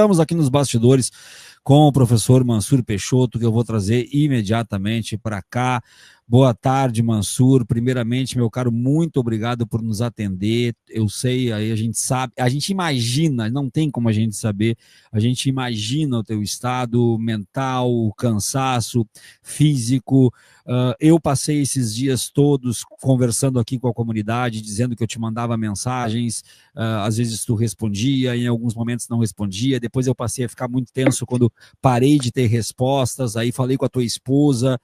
estamos aqui nos bastidores com o professor Mansur Peixoto, que eu vou trazer imediatamente para cá. Boa tarde, Mansur. Primeiramente, meu caro, muito obrigado por nos atender. Eu sei, aí a gente sabe, a gente imagina, não tem como a gente saber, a gente imagina o teu estado mental, o cansaço físico. Eu passei esses dias todos conversando aqui com a comunidade, dizendo que eu te mandava mensagens, às vezes tu respondia, em alguns momentos não respondia. Depois eu passei a ficar muito tenso quando parei de ter respostas. Aí falei com a tua esposa,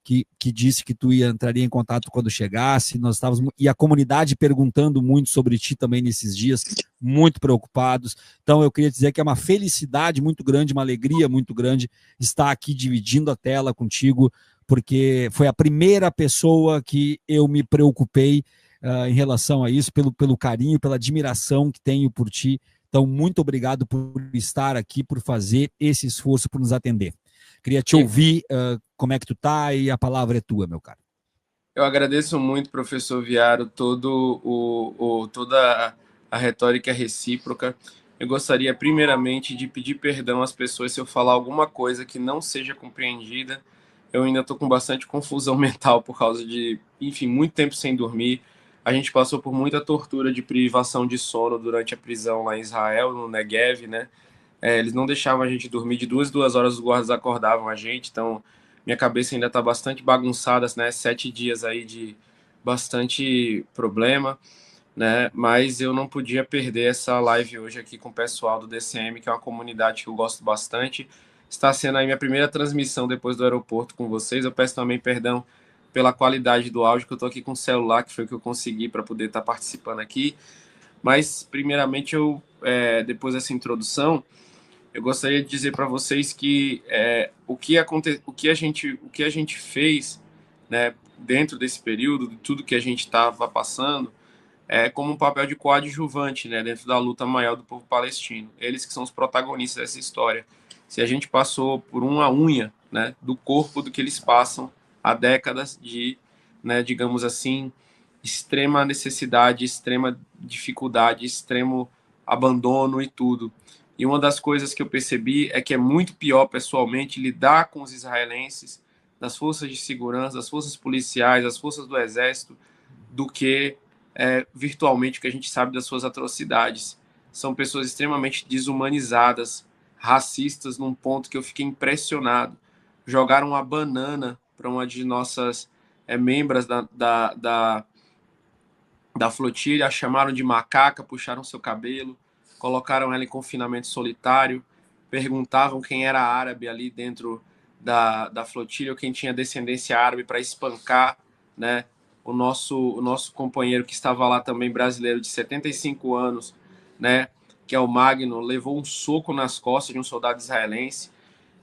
que disse que tu entraria em contato quando chegasse. Nós estávamos, e a comunidade perguntando muito sobre ti também nesses dias, muito preocupados. Então eu queria dizer que é uma felicidade muito grande, uma alegria muito grande estar aqui dividindo a tela contigo, porque foi a primeira pessoa que eu me preocupei em relação a isso, pelo carinho, pela admiração que tenho por ti. Então, muito obrigado por estar aqui, por fazer esse esforço, por nos atender. Queria te ouvir como é que tu tá, e a palavra é tua, meu caro. Eu agradeço muito, professor Viaro, toda a retórica recíproca. Eu gostaria, primeiramente, de pedir perdão às pessoas se eu falar alguma coisa que não seja compreendida. Eu ainda estou com bastante confusão mental por causa de, enfim, muito tempo sem dormir. A gente passou por muita tortura de privação de sono durante a prisão lá em Israel, no Negev, né? Eles não deixavam a gente dormir, de 2 horas os guardas acordavam a gente, então minha cabeça ainda está bastante bagunçada, né? 7 dias aí de bastante problema, né? Mas eu não podia perder essa live hoje aqui com o pessoal do DCM, que é uma comunidade que eu gosto bastante. Está sendo aí minha primeira transmissão depois do aeroporto com vocês. Eu peço também perdão pela qualidade do áudio, que eu estou aqui com o celular, que foi o que eu consegui para poder estar participando aqui. Mas, primeiramente, depois dessa introdução, eu gostaria de dizer para vocês que o que a gente fez, né, dentro desse período, de tudo que a gente estava passando, é como um papel de coadjuvante, né, dentro da luta maior do povo palestino. Eles que são os protagonistas dessa história. Se a gente passou por uma unha, né, do corpo do que eles passam há décadas de, né, digamos assim, extrema necessidade, extrema dificuldade, extremo abandono e tudo. E uma das coisas que eu percebi é que é muito pior, pessoalmente, lidar com os israelenses, das forças de segurança, das forças policiais, das forças do exército, do que virtualmente o que a gente sabe das suas atrocidades. São pessoas extremamente desumanizadas, racistas, num ponto que eu fiquei impressionado. Jogaram uma banana para uma de nossas membros da flotilha, a chamaram de macaca, puxaram seu cabelo, colocaram ela em confinamento solitário, perguntavam quem era árabe ali dentro da flotilha, ou quem tinha descendência árabe, para espancar, né, o nosso companheiro que estava lá também, brasileiro, de 75 anos, né, que é o Magno, levou um soco nas costas de um soldado israelense.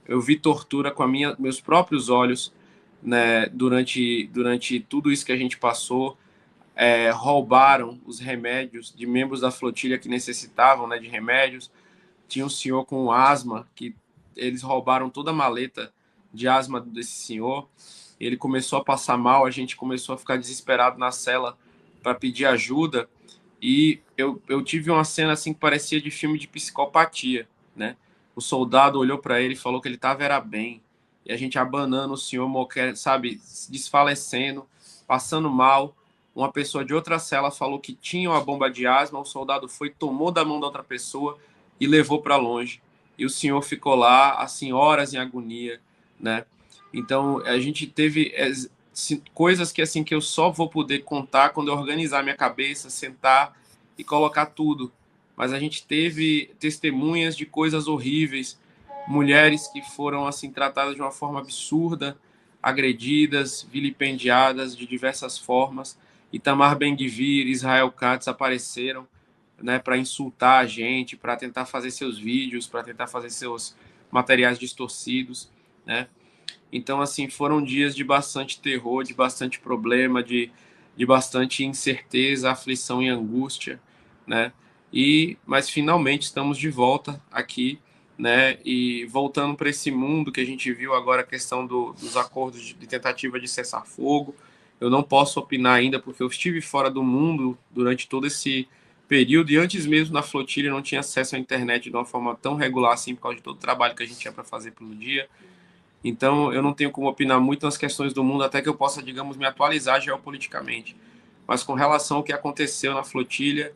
Eu vi tortura com meus próprios olhos, né, durante tudo isso que a gente passou. Roubaram os remédios de membros da flotilha que necessitavam, né, de remédios. Tinha um senhor com asma, que eles roubaram toda a maleta de asma desse senhor. Ele começou a passar mal, a gente começou a ficar desesperado na cela para pedir ajuda. E eu tive uma cena assim que parecia de filme de psicopatia, né? O soldado olhou para ele e falou que ele era bem. E a gente abanando o senhor, sabe, desfalecendo, passando mal. Uma pessoa de outra cela falou que tinha uma bomba de asma, o soldado foi, tomou da mão da outra pessoa e levou para longe. E o senhor ficou lá, assim, horas em agonia, né? Então, a gente teve coisas que, assim, que eu só vou poder contar quando eu organizar minha cabeça, sentar e colocar tudo. Mas a gente teve testemunhas de coisas horríveis, mulheres que foram, assim, tratadas de uma forma absurda, agredidas, vilipendiadas de diversas formas. Itamar Ben-Gvir, Israel Katz apareceram, né, para insultar a gente, para tentar fazer seus vídeos, para tentar fazer seus materiais distorcidos, né? Então, assim, foram dias de bastante terror, de bastante problema, de bastante incerteza, aflição e angústia, né? Mas finalmente estamos de volta aqui, né? E voltando para esse mundo que a gente viu agora, a questão dos acordos de tentativa de cessar fogo. Eu não posso opinar ainda porque eu estive fora do mundo durante todo esse período, e antes mesmo na flotilha não tinha acesso à internet de uma forma tão regular assim, por causa de todo o trabalho que a gente tinha para fazer pelo dia. Então, eu não tenho como opinar muito nas questões do mundo, até que eu possa, digamos, me atualizar geopoliticamente. Mas com relação ao que aconteceu na flotilha,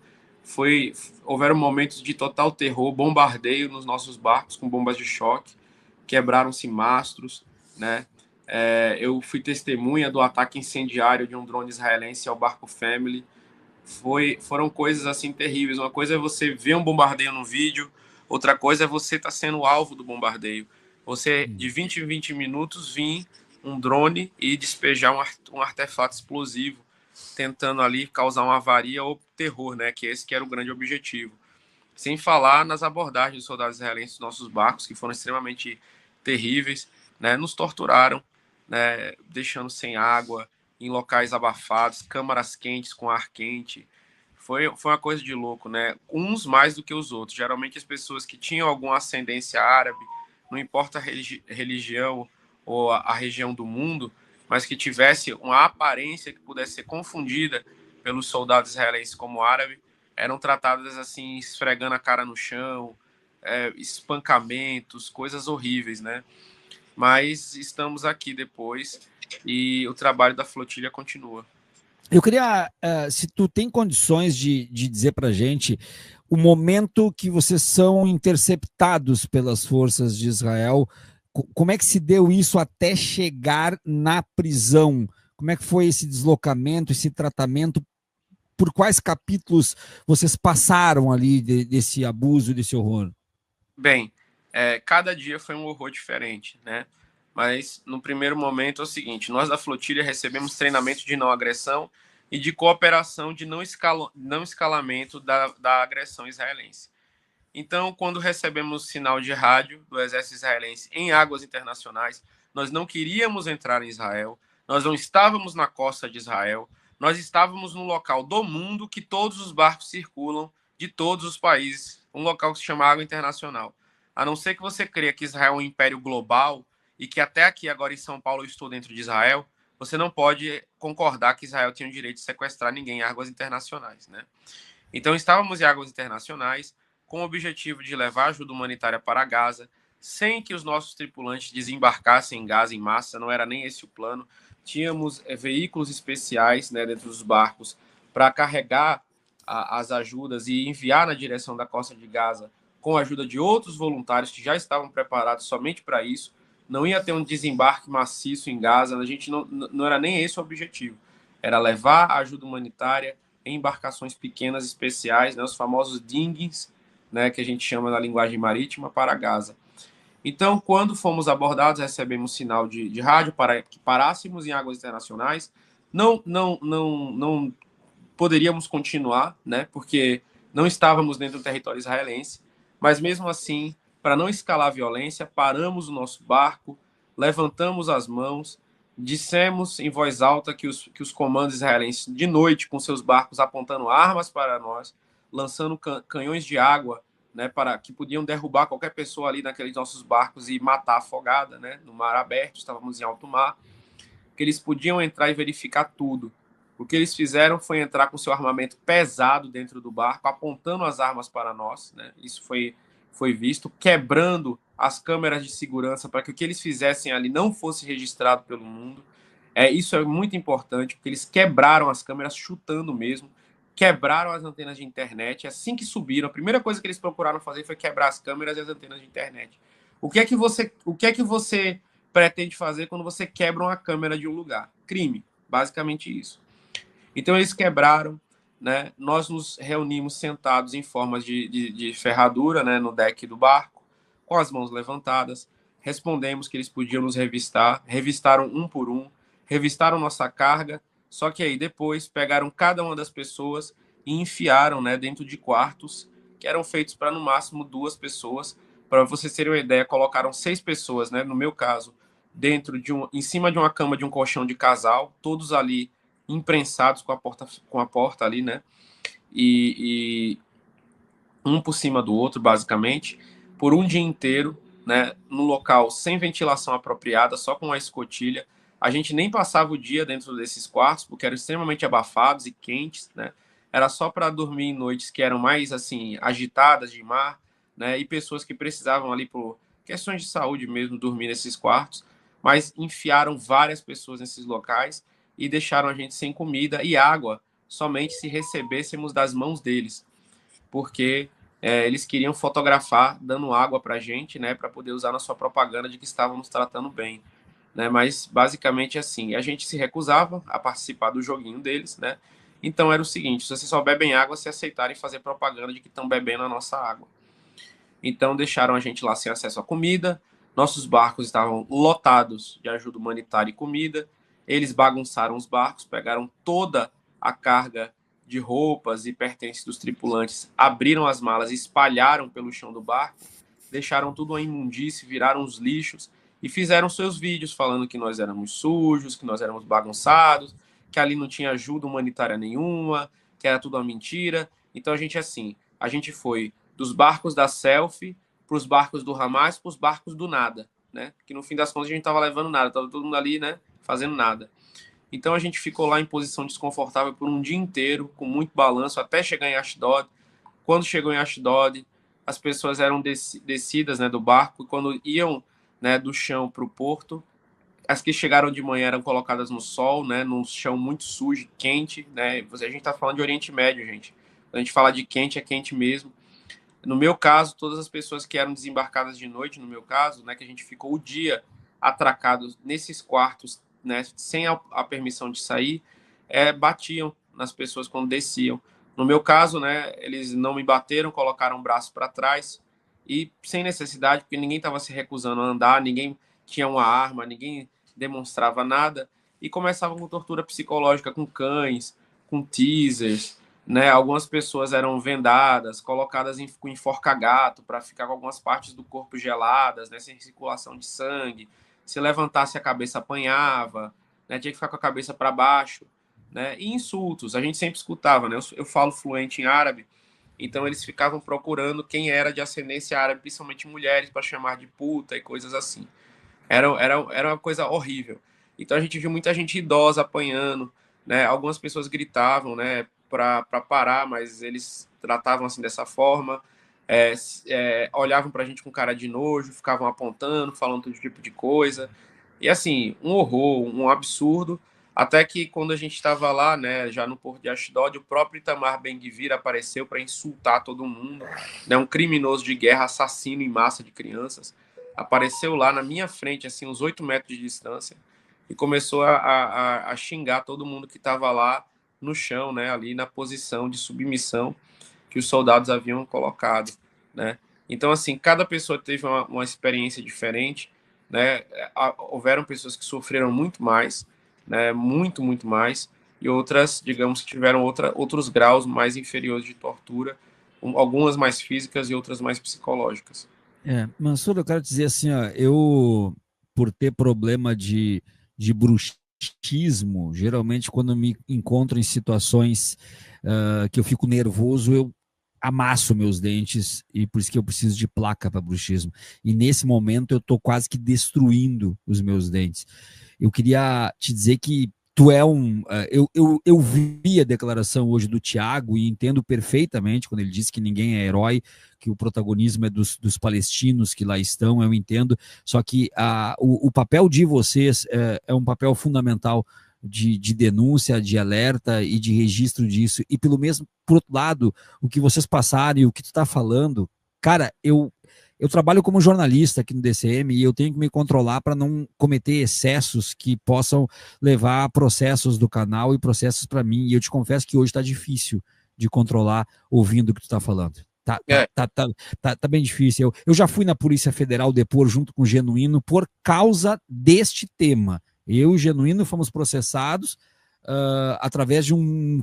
houveram momentos de total terror, bombardeio nos nossos barcos com bombas de choque, quebraram-se mastros, né? Eu fui testemunha do ataque incendiário de um drone israelense ao barco Family. Foram coisas assim terríveis. Uma coisa é você ver um bombardeio no vídeo, outra coisa é você estar sendo alvo do bombardeio. Você, de 20 em 20 minutos, vir um drone e despejar um artefato explosivo, tentando ali causar uma avaria ou terror, né? Que esse que era o grande objetivo. Sem falar nas abordagens dos soldados israelenses dos nossos barcos, que foram extremamente terríveis, né? Nos torturaram, né? Deixando sem água, em locais abafados, câmaras quentes com ar quente. Foi uma coisa de louco, né? Uns mais do que os outros. Geralmente as pessoas que tinham alguma ascendência árabe, não importa a religião ou a região do mundo, mas que tivesse uma aparência que pudesse ser confundida pelos soldados israelenses como árabe, eram tratadas assim, esfregando a cara no chão, espancamentos, coisas horríveis, né? Mas estamos aqui depois e o trabalho da flotilha continua. Eu queria, se tu tem condições de dizer para a gente o momento que vocês são interceptados pelas forças de Israel, como é que se deu isso até chegar na prisão? Como é que foi esse deslocamento, esse tratamento? Por quais capítulos vocês passaram ali desse abuso, desse horror? Bem, cada dia foi um horror diferente, né? Mas no primeiro momento é o seguinte: nós da flotilha recebemos treinamento de não agressão e de cooperação de não escalamento da agressão israelense. Então, quando recebemos sinal de rádio do exército israelense em águas internacionais, nós não queríamos entrar em Israel, nós não estávamos na costa de Israel, nós estávamos no local do mundo que todos os barcos circulam de todos os países, um local que se chama água internacional. A não ser que você creia que Israel é um império global e que até aqui, agora em São Paulo, eu estou dentro de Israel, você não pode concordar que Israel tinha o direito de sequestrar ninguém em águas internacionais, né? Então, estávamos em águas internacionais com o objetivo de levar ajuda humanitária para Gaza, sem que os nossos tripulantes desembarcassem em Gaza em massa, não era nem esse o plano. Tínhamos veículos especiais, né, dentro dos barcos para carregar as ajudas e enviar na direção da costa de Gaza com a ajuda de outros voluntários que já estavam preparados somente para isso. Não ia ter um desembarque maciço em Gaza, a gente não era nem esse o objetivo. Era levar a ajuda humanitária em embarcações pequenas especiais, né, os famosos dinghies, né, que a gente chama na linguagem marítima, para Gaza. Então, quando fomos abordados, recebemos sinal de rádio para que parássemos em águas internacionais. Não poderíamos continuar, né, porque não estávamos dentro do território israelense, mas mesmo assim, para não escalar a violência, paramos o nosso barco, levantamos as mãos, dissemos em voz alta que os comandos israelenses, de noite, com seus barcos apontando armas para nós, lançando canhões de água, né, para que podiam derrubar qualquer pessoa ali naqueles nossos barcos e matar afogada, né, no mar aberto, estávamos em alto mar, que eles podiam entrar e verificar tudo. O que eles fizeram foi entrar com seu armamento pesado dentro do barco, apontando as armas para nós, né? Isso foi visto, quebrando as câmeras de segurança para que o que eles fizessem ali não fosse registrado pelo mundo. Isso é muito importante, porque eles quebraram as câmeras, chutando mesmo, quebraram as antenas de internet. Assim que subiram, a primeira coisa que eles procuraram fazer foi quebrar as câmeras e as antenas de internet. O que é que você pretende fazer quando você quebra uma câmera de um lugar? Crime, basicamente isso. Então eles quebraram, né? Nós nos reunimos sentados em formas de ferradura, né, no deck do barco, com as mãos levantadas, respondemos que eles podiam nos revistar, revistaram um por um, revistaram nossa carga, só que aí depois pegaram cada uma das pessoas e enfiaram, né, dentro de quartos que eram feitos para no máximo 2 pessoas. Para vocês terem uma ideia, colocaram 6 pessoas, né, no meu caso, em cima de uma cama de um colchão de casal, todos ali imprensados com a porta ali, né? E um por cima do outro, basicamente, por um dia inteiro, né? No local sem ventilação apropriada, só com a escotilha. A gente nem passava o dia dentro desses quartos, porque eram extremamente abafados e quentes, né? era só para dormir em noites que eram mais assim agitadas de mar, né? E pessoas que precisavam ali por questões de saúde mesmo dormir nesses quartos, mas enfiaram várias pessoas nesses locais e deixaram a gente sem comida e água, somente se recebêssemos das mãos deles, porque eles queriam fotografar dando água para a gente, né, para poder usar na sua propaganda de que estávamos tratando bem, né? Mas basicamente assim, a gente se recusava a participar do joguinho deles, né? Então era o seguinte: se vocês só bebem água, se aceitarem fazer propaganda de que estão bebendo a nossa água. Então deixaram a gente lá sem acesso à comida, nossos barcos estavam lotados de ajuda humanitária e comida, eles bagunçaram os barcos, pegaram toda a carga de roupas e pertences dos tripulantes, abriram as malas e espalharam pelo chão do barco, deixaram tudo uma imundície, viraram os lixos e fizeram seus vídeos falando que nós éramos sujos, que nós éramos bagunçados, que ali não tinha ajuda humanitária nenhuma, que era tudo uma mentira. Então a gente foi dos barcos da selfie para os barcos do Hamas, para os barcos do nada, né? Que no fim das contas a gente estava levando nada, estava todo mundo ali, né? Fazendo nada. Então a gente ficou lá em posição desconfortável por um dia inteiro, com muito balanço, até chegar em Ashdod. Quando chegou em Ashdod, as pessoas eram descidas, né, do barco, e quando iam, né, do chão para o porto, as que chegaram de manhã eram colocadas no sol, né, num chão muito sujo, quente, né? A gente está falando de Oriente Médio, gente. Quando a gente fala de quente, é quente mesmo. No meu caso, todas as pessoas que eram desembarcadas de noite, no meu caso, né, que a gente ficou o dia atracados nesses quartos, né, sem a permissão de sair, batiam nas pessoas quando desciam. No meu caso, né, eles não me bateram, colocaram o braço para trás e sem necessidade, porque ninguém estava se recusando a andar, ninguém tinha uma arma, ninguém demonstrava nada, e começavam com tortura psicológica, com cães, com teasers, né? Algumas pessoas eram vendadas, colocadas com enforca-gato para ficar com algumas partes do corpo geladas, né? Sem circulação de sangue. Se levantasse a cabeça apanhava, né? Tinha que ficar com a cabeça para baixo, né? E insultos, a gente sempre escutava, né? Eu falo fluente em árabe, então eles ficavam procurando quem era de ascendência árabe, principalmente mulheres, para chamar de puta e coisas assim. Era uma coisa horrível. Então a gente viu muita gente idosa apanhando, né? Algumas pessoas gritavam, né, para parar, mas eles tratavam assim dessa forma. Olhavam para a gente com cara de nojo, ficavam apontando, falando todo tipo de coisa. E assim, um horror, um absurdo. Até que quando a gente estava lá, né, já no porto de Ashdod, o próprio Itamar Ben-Gvir apareceu para insultar todo mundo, né, um criminoso de guerra, assassino em massa de crianças, apareceu lá na minha frente, assim, uns 8 metros de distância, e começou a xingar todo mundo que estava lá no chão, né, ali na posição de submissão que os soldados haviam colocado, né. Então, assim, cada pessoa teve uma experiência diferente, né. Houveram pessoas que sofreram muito mais, né, muito, muito mais, e outras, digamos, que tiveram outros graus mais inferiores de tortura, algumas mais físicas e outras mais psicológicas. Mansur, eu quero dizer assim, ó, eu, por ter problema de bruxismo, geralmente quando me encontro em situações que eu fico nervoso, eu amasso meus dentes e por isso que eu preciso de placa para bruxismo. E nesse momento eu estou quase que destruindo os meus dentes. Eu queria te dizer que tu é um. Eu vi a declaração hoje do Tiago e entendo perfeitamente quando ele disse que ninguém é herói, que o protagonismo é dos palestinos que lá estão, eu entendo. Só que o papel de vocês é um papel fundamental de denúncia, de alerta e de registro disso. E pelo mesmo, por outro lado, o que vocês passaram e o que tu está falando, cara, eu trabalho como jornalista aqui no DCM e eu tenho que me controlar para não cometer excessos que possam levar a processos do canal e processos para mim. E eu te confesso que hoje está difícil de controlar ouvindo o que tu está falando. Tá bem difícil. Eu já fui na Polícia Federal depor junto com o Genuíno por causa deste tema. Eu e o Genuíno fomos processados através de um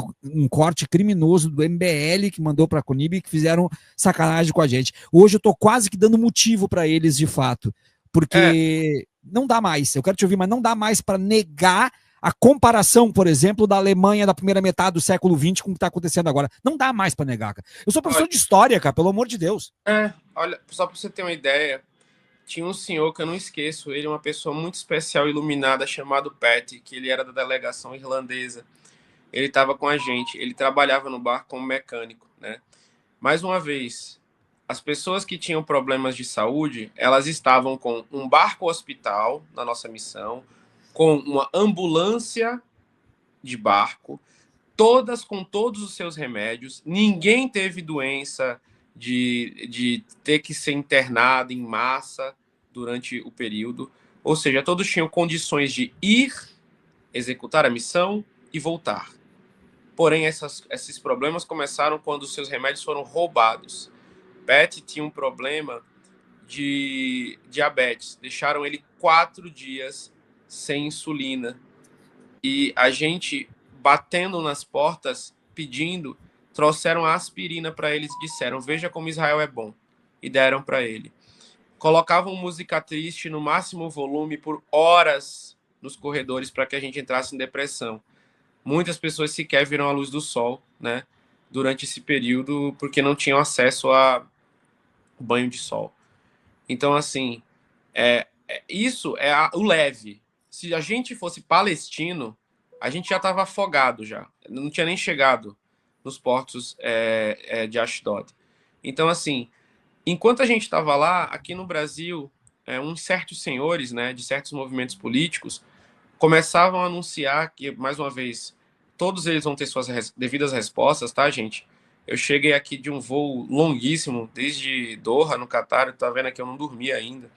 corte criminoso do MBL que mandou para a Conib, que fizeram sacanagem com a gente. Hoje eu estou quase que dando motivo para eles de fato, porque não dá mais, eu quero te ouvir, mas não dá mais para negar a comparação, por exemplo, da Alemanha da primeira metade do século XX com o que está acontecendo agora. Não dá mais para negar, cara. Eu sou professor de história, cara, pelo amor de Deus. Olha, só para você ter uma ideia, tinha um senhor que eu não esqueço, ele é uma pessoa muito especial, iluminada, chamado Pat, que ele era da delegação irlandesa. ele estava com a gente. Ele trabalhava no bar como mecânico, né? Mais uma vez, as pessoas que tinham problemas de saúde, elas estavam com um barco-hospital na nossa missão, com uma ambulância de barco, todas com todos os seus remédios. Ninguém teve doença de ter que ser internado em massa durante o período. Ou seja, todos tinham condições de ir, executar a missão e voltar. Porém, esses problemas começaram quando os seus remédios foram roubados. Pat tinha um problema de diabetes. Deixaram ele 4 dias sem insulina. E a gente, batendo nas portas, pedindo, trouxeram a aspirina para eles e disseram: veja como Israel é bom. E deram para ele. Colocavam música triste no máximo volume por horas nos corredores para que a gente entrasse em depressão. Muitas pessoas sequer viram a luz do sol, né, durante esse período, porque não tinham acesso a banho de sol. Então, assim, isso é o leve. Se a gente fosse palestino, a gente já estava afogado já. Não tinha nem chegado nos portos de Ashdod. Então, assim, enquanto a gente estava lá, aqui no Brasil, uns certos senhores, né, de certos movimentos políticos, começavam a anunciar que, mais uma vez, todos eles vão ter suas devidas respostas, tá, gente? Eu cheguei aqui de um voo longuíssimo, desde Doha, no Catar, tá vendo aqui, eu não dormi ainda.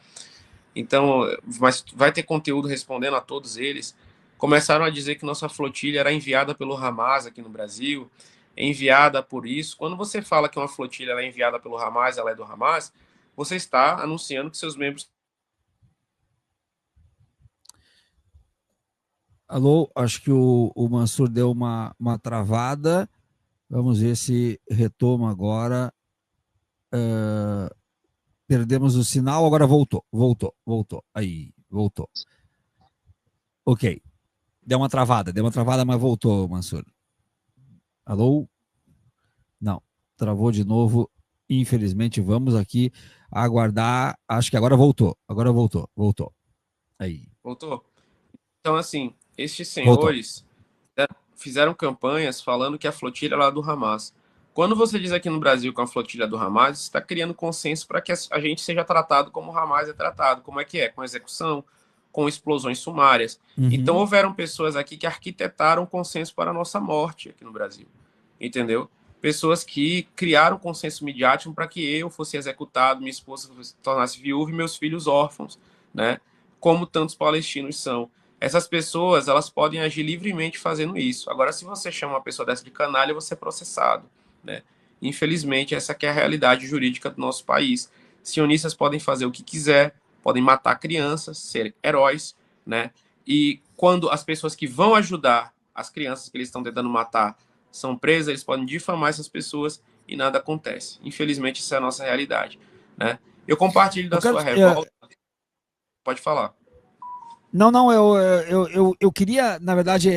Então, mas vai ter conteúdo respondendo a todos eles. Começaram a dizer que nossa flotilha era enviada pelo Hamas aqui no Brasil, enviada por isso. Quando você fala que uma flotilha é enviada pelo Hamas, ela é do Hamas, você está anunciando que seus membros... Alô, acho que o Mansur deu uma travada. Vamos ver se retoma agora. Perdemos o sinal, agora voltou. Aí, voltou. Ok. Deu uma travada, mas voltou, Mansur. Alô? Não, travou de novo. Infelizmente, vamos aqui aguardar. Acho que agora voltou. Voltou. Aí. Voltou? Então, assim, estes Voltou. senhores fizeram campanhas falando que a flotilha era do Hamas. Quando você diz aqui no Brasil que a flotilha é do Hamas, você está criando consenso para que a gente seja tratado como o Hamas é tratado. Como é que é? Com execução, com explosões sumárias. Então, houveram pessoas aqui que arquitetaram consenso para a nossa morte aqui no Brasil. Entendeu? Pessoas que criaram consenso midiático para que eu fosse executado, minha esposa se tornasse viúva e meus filhos órfãos, né? Como tantos palestinos são. Essas pessoas, elas podem agir livremente fazendo isso. Agora, se você chama uma pessoa dessa de canalha, você é processado, né? Infelizmente, essa que é a realidade jurídica do nosso país. Sionistas podem fazer o que quiser, podem matar crianças, ser heróis, né? E quando as pessoas que vão ajudar as crianças que eles estão tentando matar são presas, eles podem difamar essas pessoas e nada acontece. Infelizmente, essa é a nossa realidade, né? Eu compartilho da sua revolta. Pode falar. Não, eu queria, na verdade,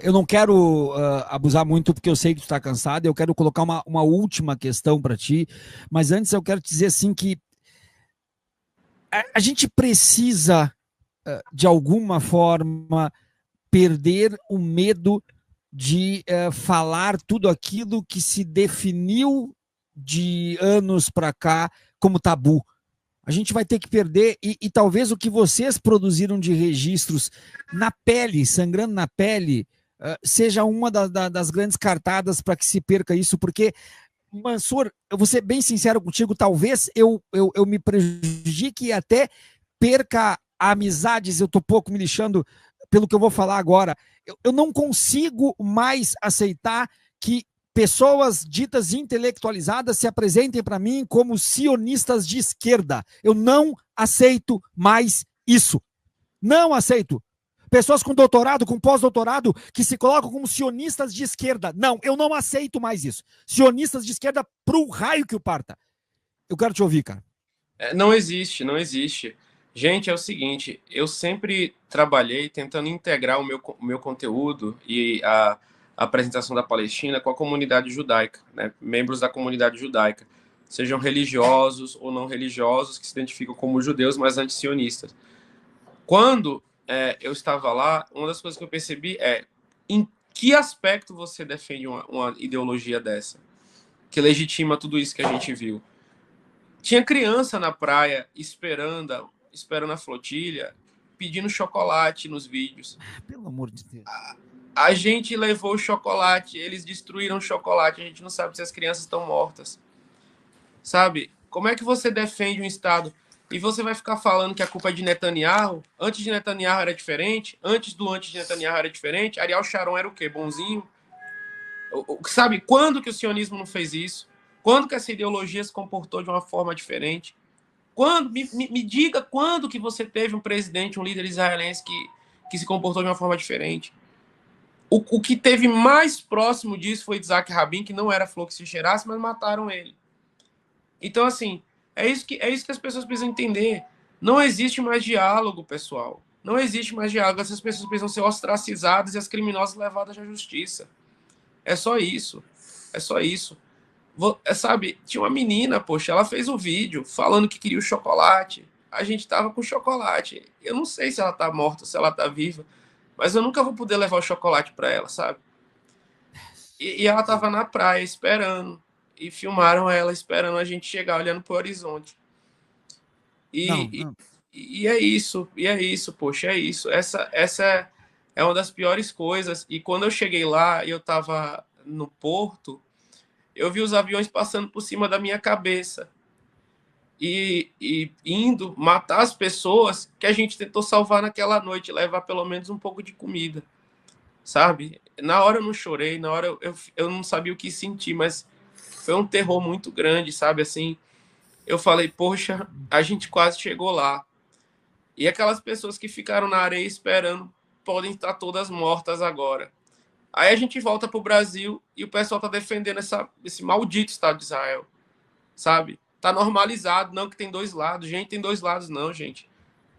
eu não quero abusar muito, porque eu sei que tu está cansado, eu quero colocar uma última questão para ti, mas antes eu quero te dizer assim que a gente precisa, de alguma forma, perder o medo de falar tudo aquilo que se definiu de anos para cá como tabu. A gente vai ter que perder, e talvez o que vocês produziram de registros na pele, sangrando na pele, seja uma das grandes cartadas para que se perca isso, porque, Mansur, eu vou ser bem sincero contigo, talvez eu me prejudique e até perca amizades, eu estou pouco me lixando pelo que eu vou falar agora. Eu não consigo mais aceitar que pessoas ditas intelectualizadas se apresentem para mim como sionistas de esquerda. Eu não aceito mais isso. Não aceito. Pessoas com doutorado, com pós-doutorado, que se colocam como sionistas de esquerda. Não, eu não aceito mais isso. Sionistas de esquerda pro raio que o parta. Eu quero te ouvir, cara. Não existe, não existe. Gente, é o seguinte, eu sempre trabalhei tentando integrar o meu conteúdo e a apresentação da Palestina com a comunidade judaica, né? Membros da comunidade judaica, sejam religiosos ou não religiosos, que se identificam como judeus, mas antisionistas. Quando eu estava lá, uma das coisas que eu percebi que aspecto você defende uma ideologia dessa? Que legitima tudo isso que a gente viu. Tinha criança na praia esperando a flotilha, pedindo chocolate nos vídeos. Pelo amor de Deus. A gente levou o chocolate, eles destruíram o chocolate, a gente não sabe se as crianças estão mortas. Sabe? Como é que você defende um Estado e você vai ficar falando que a culpa é de Netanyahu? Antes de Netanyahu era diferente? Antes de Netanyahu era diferente? Ariel Sharon era o quê? Bonzinho? Sabe? Quando que o sionismo não fez isso? Quando que essa ideologia se comportou de uma forma diferente? Quando? Me diga quando que você teve um presidente, um líder israelense que se comportou de uma forma diferente? O que teve mais próximo disso foi Isaac Rabin, que não era flor que se cheirasse, mas mataram ele. Então, assim, é isso que as pessoas precisam entender. Não existe mais diálogo, pessoal. Não existe mais diálogo. Essas pessoas precisam ser ostracizadas e as criminosas levadas à justiça. É só isso. É só isso. Sabe, tinha uma menina, poxa, ela fez um vídeo falando que queria o chocolate. A gente tava com chocolate. Eu não sei se ela tá morta, se ela tá viva, mas eu nunca vou poder levar o chocolate para ela, sabe? E ela tava na praia esperando. E filmaram ela esperando a gente chegar, olhando pro horizonte. E é isso, poxa, é isso. Essa é uma das piores coisas. E quando eu cheguei lá e eu tava no porto, eu vi os aviões passando por cima da minha cabeça e indo matar as pessoas que a gente tentou salvar naquela noite, levar pelo menos um pouco de comida, sabe? Na hora eu não chorei, na hora eu não sabia o que sentir, mas foi um terror muito grande, sabe? Assim, eu falei, poxa, a gente quase chegou lá. E aquelas pessoas que ficaram na areia esperando podem estar todas mortas agora. Aí a gente volta para o Brasil e o pessoal está defendendo esse maldito Estado de Israel, sabe? Tá normalizado, não que tem dois lados. Gente, tem dois lados não, gente.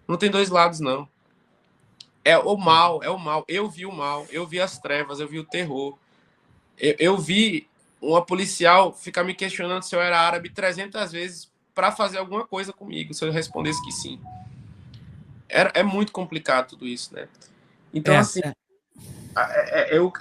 Não tem dois lados, não. É o mal, é o mal. Eu vi o mal, eu vi as trevas, eu vi o terror. Eu vi uma policial ficar me questionando se eu era árabe 300 vezes para fazer alguma coisa comigo, se eu respondesse que sim. É muito complicado tudo isso, né? Então, assim, eu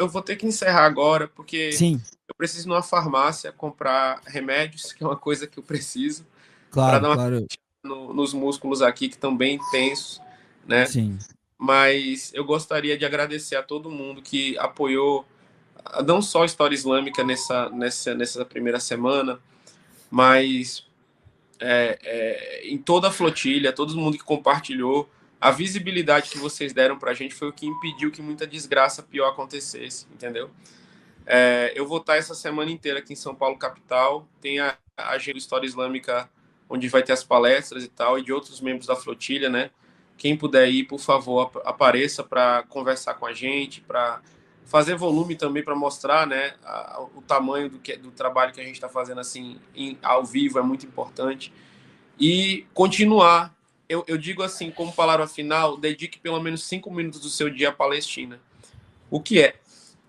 vou ter que encerrar agora, porque Sim. eu preciso ir numa farmácia comprar remédios, que é uma coisa que eu preciso, para Claro, dar uma claro. nos músculos aqui que estão bem tensos, né? Sim. Mas eu gostaria de agradecer a todo mundo que apoiou não só a História Islâmica nessa primeira semana, mas em toda a flotilha, todo mundo que compartilhou. A visibilidade que vocês deram para a gente foi o que impediu que muita desgraça pior acontecesse, entendeu? Eu vou estar essa semana inteira aqui em São Paulo, capital. Tem a agenda História Islâmica, onde vai ter as palestras e tal, e de outros membros da flotilha, né? Quem puder ir, por favor, apareça para conversar com a gente, para fazer volume também, para mostrar, né, o tamanho do trabalho que a gente está fazendo assim ao vivo, é muito importante. E continuar, eu digo assim, como palavra final, dedique pelo menos 5 minutos do seu dia à Palestina. O que é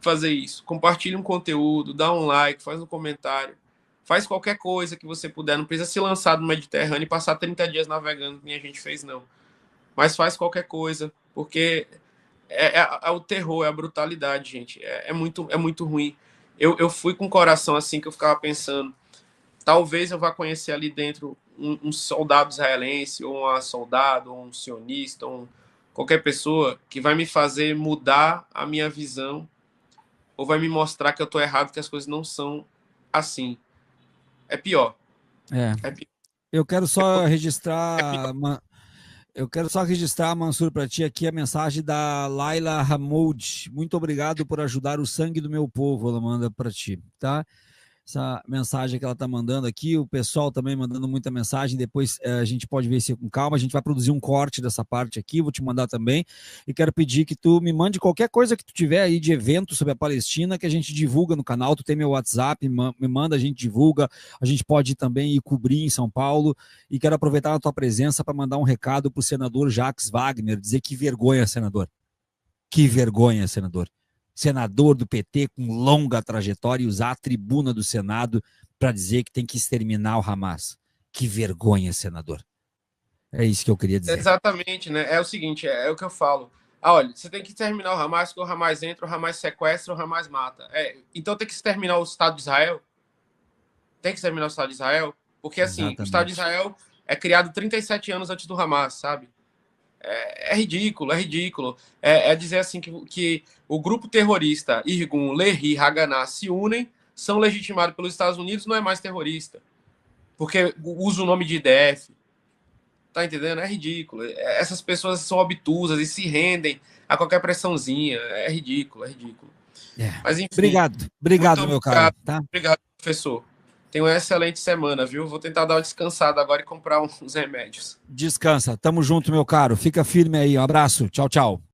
fazer isso? Compartilhe um conteúdo, dá um like, faz um comentário, faz qualquer coisa que você puder. Não precisa se lançar no Mediterrâneo e passar 30 dias navegando, que a gente fez, não. Mas faz qualquer coisa, porque é o terror, é a brutalidade, gente. É muito ruim. Eu fui com o coração assim, que eu ficava pensando, talvez eu vá conhecer ali dentro um soldado israelense, ou uma soldado, ou um sionista, ou qualquer pessoa que vai me fazer mudar a minha visão, ou vai me mostrar que eu estou errado, que as coisas não são assim. É pior. É pior. Eu quero só registrar. Eu quero só registrar, Mansur, para ti aqui a mensagem da Laila Hamoud. Muito obrigado por ajudar o sangue do meu povo. Ela manda para ti, tá? Essa mensagem que ela está mandando aqui, o pessoal também mandando muita mensagem, depois a gente pode ver se com calma, a gente vai produzir um corte dessa parte aqui, vou te mandar também, e quero pedir que tu me mande qualquer coisa que tu tiver aí de evento sobre a Palestina, que a gente divulga no canal, tu tem meu WhatsApp, me manda, a gente divulga, a gente pode também ir cobrir em São Paulo, e quero aproveitar a tua presença para mandar um recado para o senador Jacques Wagner, dizer que vergonha, senador, que vergonha, senador do PT com longa trajetória e usar a tribuna do Senado para dizer que tem que exterminar o Hamas. Que vergonha, senador. É isso que eu queria dizer. Exatamente, né? É o seguinte, é o que eu falo. Olha, você tem que terminar o Hamas, porque o Hamas entra, o Hamas sequestra, o Hamas mata. Então tem que se terminar o Estado de Israel. Tem que terminar o Estado de Israel, porque assim, o Estado de Exatamente. Israel é criado 37 anos antes do Hamas, sabe? É ridículo, é ridículo. É dizer assim que o grupo terrorista Irgun, Lehi, Haganah se unem, são legitimados pelos Estados Unidos, não é mais terrorista. Porque usa o nome de IDF. Tá entendendo? É ridículo. Essas pessoas são obtusas e se rendem a qualquer pressãozinha. É ridículo, é ridículo. É. Mas enfim, Obrigado, muito obrigado, meu caro. obrigado. Tá? Obrigado, professor. Tenha uma excelente semana, viu? Vou tentar dar uma descansada agora e comprar uns remédios. Descansa. Tamo junto, meu caro. Fica firme aí. Um abraço. Tchau, tchau.